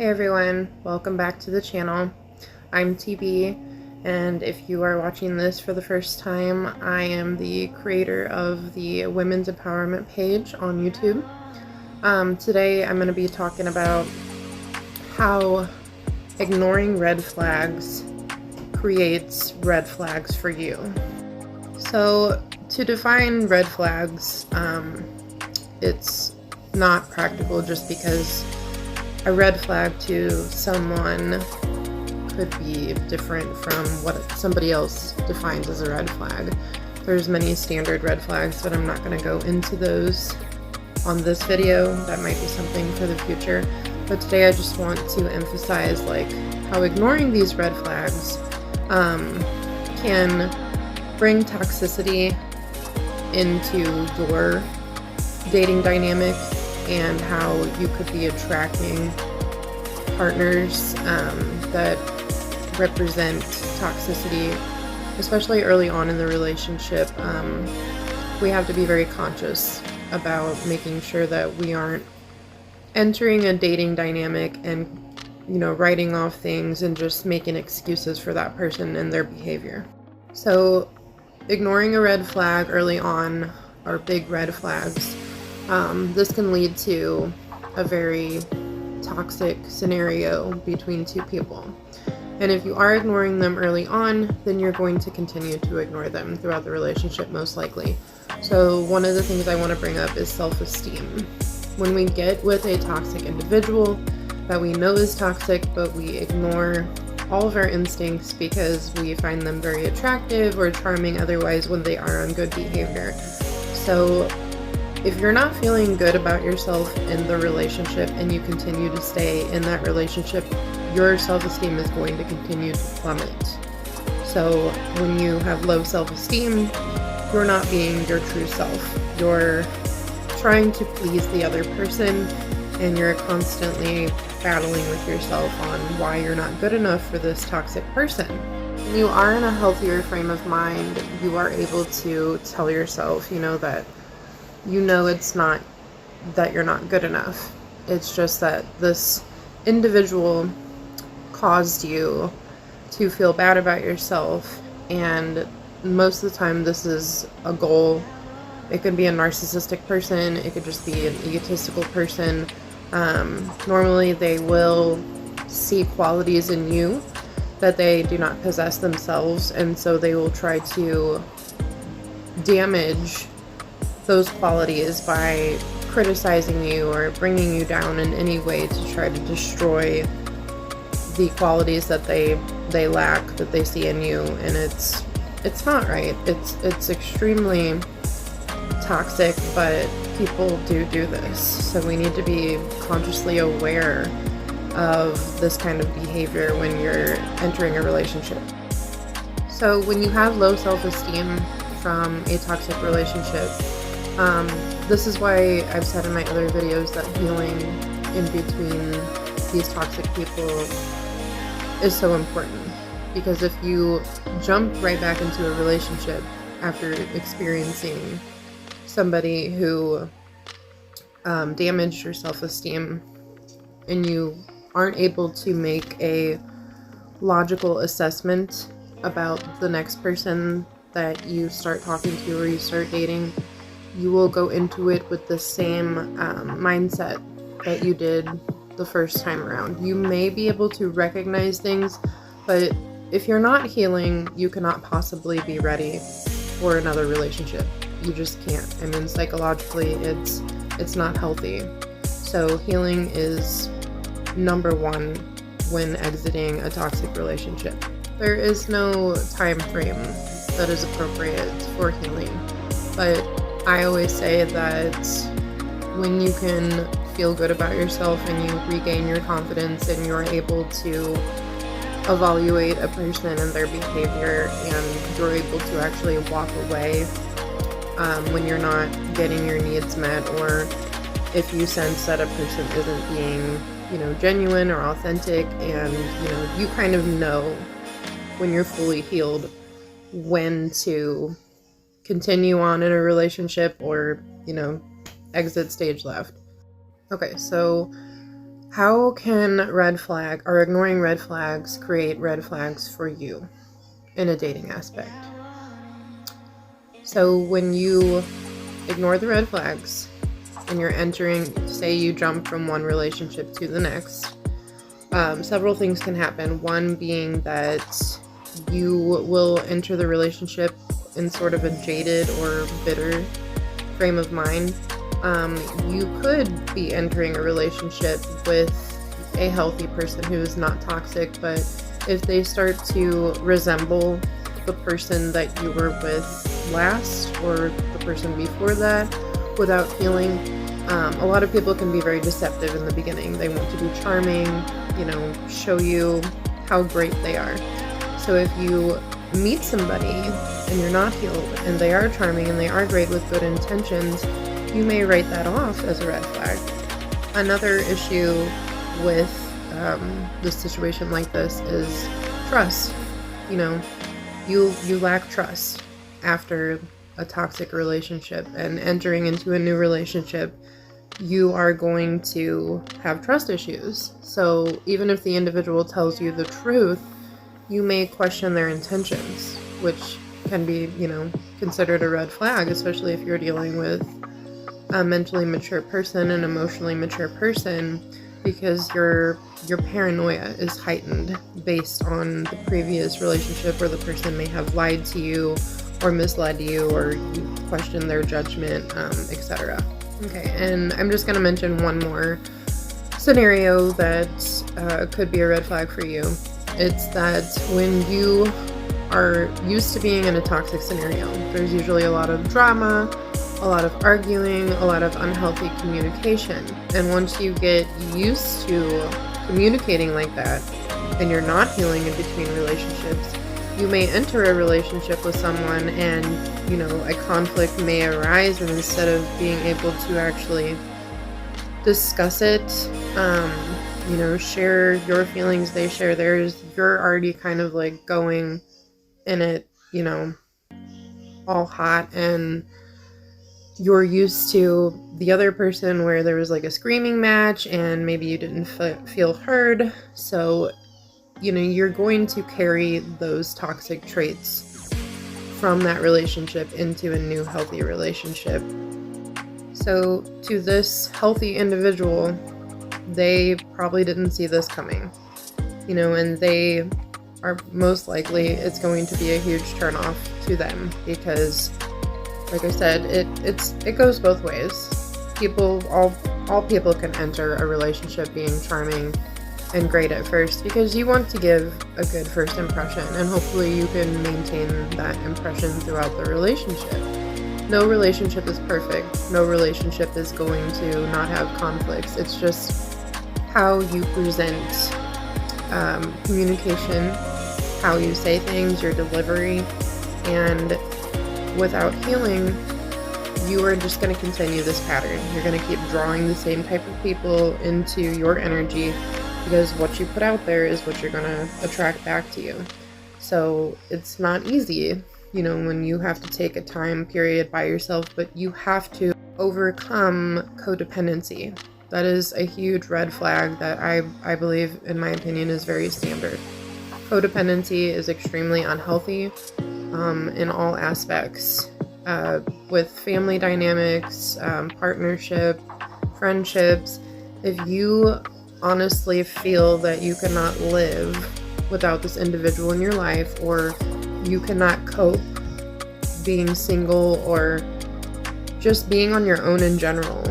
Hey everyone, welcome back to the channel. I'm TB, and if you are watching this for the first time, I am the creator of the Women's Empowerment page on YouTube. Today I'm going to be talking about how ignoring red flags creates red flags for you. So to define red flags, it's not practical just because a red flag to someone could be different from what somebody else defines as a red flag. There's many standard red flags, but I'm not going to go into those on this video. That might be something for the future. But today I just want to emphasize how ignoring these red flags can bring toxicity into your dating dynamic, and how you could be attracting partners that represent toxicity, especially early on in the relationship. We have to be very conscious about making sure that we aren't entering a dating dynamic and, writing off things and just making excuses for that person and their behavior. So ignoring a red flag early on, or big red flags, this can lead to a very toxic scenario between two people. And if you are ignoring them early on, then you're going to continue to ignore them throughout the relationship, most likely. So one of the things I want to bring up is self-esteem. When we get with a toxic individual that we know is toxic, but we ignore all of our instincts because we find them very attractive or charming otherwise when they are on good behavior. So if you're not feeling good about yourself in the relationship and you continue to stay in that relationship, your self-esteem is going to continue to plummet. So when you have low self-esteem, you're not being your true self. You're trying to please the other person, and you're constantly battling with yourself on why you're not good enough for this toxic person. When you are in a healthier frame of mind, you are able to tell yourself, that it's not that you're not good enough. It's just that this individual caused you to feel bad about yourself, and most of the time this is a goal. It could be a narcissistic person, it could just be an egotistical person. Normally they will see qualities in you that they do not possess themselves, and so they will try to damage those qualities by criticizing you or bringing you down in any way to try to destroy the qualities that they lack, that they see in you. And it's not right. It's extremely toxic, but people do this. So we need to be consciously aware of this kind of behavior when you're entering a relationship. So when you have low self-esteem from a toxic relationship, this is why I've said in my other videos that healing in between these toxic people is so important. Because if you jump right back into a relationship after experiencing somebody who damaged your self-esteem, and you aren't able to make a logical assessment about the next person that you start talking to or you start dating, you will go into it with the same mindset that you did the first time around. You may be able to recognize things, but if you're not healing, you cannot possibly be ready for another relationship. You just can't. I mean, psychologically, it's not healthy. So healing is number one when exiting a toxic relationship. There is no time frame that is appropriate for healing, but I always say that when you can feel good about yourself and you regain your confidence and you're able to evaluate a person and their behavior, and you're able to actually walk away when you're not getting your needs met, or if you sense that a person isn't being, genuine or authentic, and, you kind of know when you're fully healed when to continue on in a relationship or, exit stage left. Okay, so How can ignoring red flags create red flags for you in a dating aspect? So when you ignore the red flags and you're entering, say you jump from one relationship to the next, several things can happen. One being that you will enter the relationship in sort of a jaded or bitter frame of mind. You could be entering a relationship with a healthy person who is not toxic, but if they start to resemble the person that you were with last or the person before that without healing, a lot of people can be very deceptive in the beginning. They want to be charming, show you how great they are. So if you meet somebody and you're not healed and they are charming and they are great with good intentions, you may write that off as a red flag. Another issue with this situation like this is trust. You lack trust after a toxic relationship, and entering into a new relationship, you are going to have trust issues. So even if the individual tells you the truth, you may question their intentions, which can be, considered a red flag, especially if you're dealing with a mentally mature person, an emotionally mature person, because your paranoia is heightened based on the previous relationship where the person may have lied to you or misled you, or you question their judgment, etc. Okay, and I'm just going to mention one more scenario that could be a red flag for you. It's that when you are used to being in a toxic scenario, there's usually a lot of drama, a lot of arguing, a lot of unhealthy communication. And once you get used to communicating like that, and you're not healing in between relationships, you may enter a relationship with someone and, a conflict may arise, and instead of being able to actually discuss it, share your feelings, they share theirs, you're already kind of like going in it, all hot, and you're used to the other person where there was like a screaming match and maybe you didn't feel heard. So, you're going to carry those toxic traits from that relationship into a new healthy relationship. So to this healthy individual, they probably didn't see this coming, and they are most likely, it's going to be a huge turnoff to them because, like I said, it goes both ways. All people can enter a relationship being charming and great at first because you want to give a good first impression, and hopefully you can maintain that impression throughout the relationship. No relationship is perfect. No relationship is going to not have conflicts. It's just how you present communication, how you say things, your delivery, and without healing, you are just going to continue this pattern. You're going to keep drawing the same type of people into your energy because what you put out there is what you're going to attract back to you. So it's not easy, when you have to take a time period by yourself, but you have to overcome codependency. That is a huge red flag that I believe, in my opinion, is very standard. Codependency is extremely unhealthy in all aspects, with family dynamics, partnership, friendships. If you honestly feel that you cannot live without this individual in your life, or you cannot cope being single or just being on your own in general,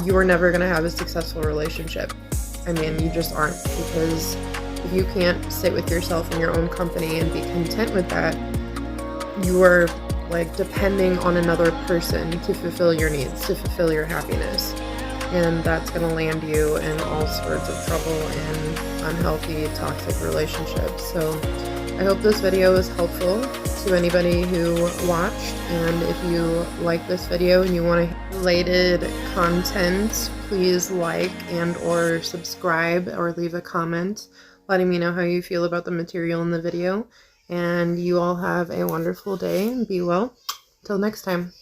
you are never going to have a successful relationship. You just aren't, because if you can't sit with yourself in your own company and be content with that, you are depending on another person to fulfill your needs, to fulfill your happiness. And that's going to land you in all sorts of trouble and unhealthy, toxic relationships. So I hope this video was helpful to anybody who watched. And if you like this video and you want related content, please like and or subscribe or leave a comment letting me know how you feel about the material in the video. And you all have a wonderful day and be well. Till next time.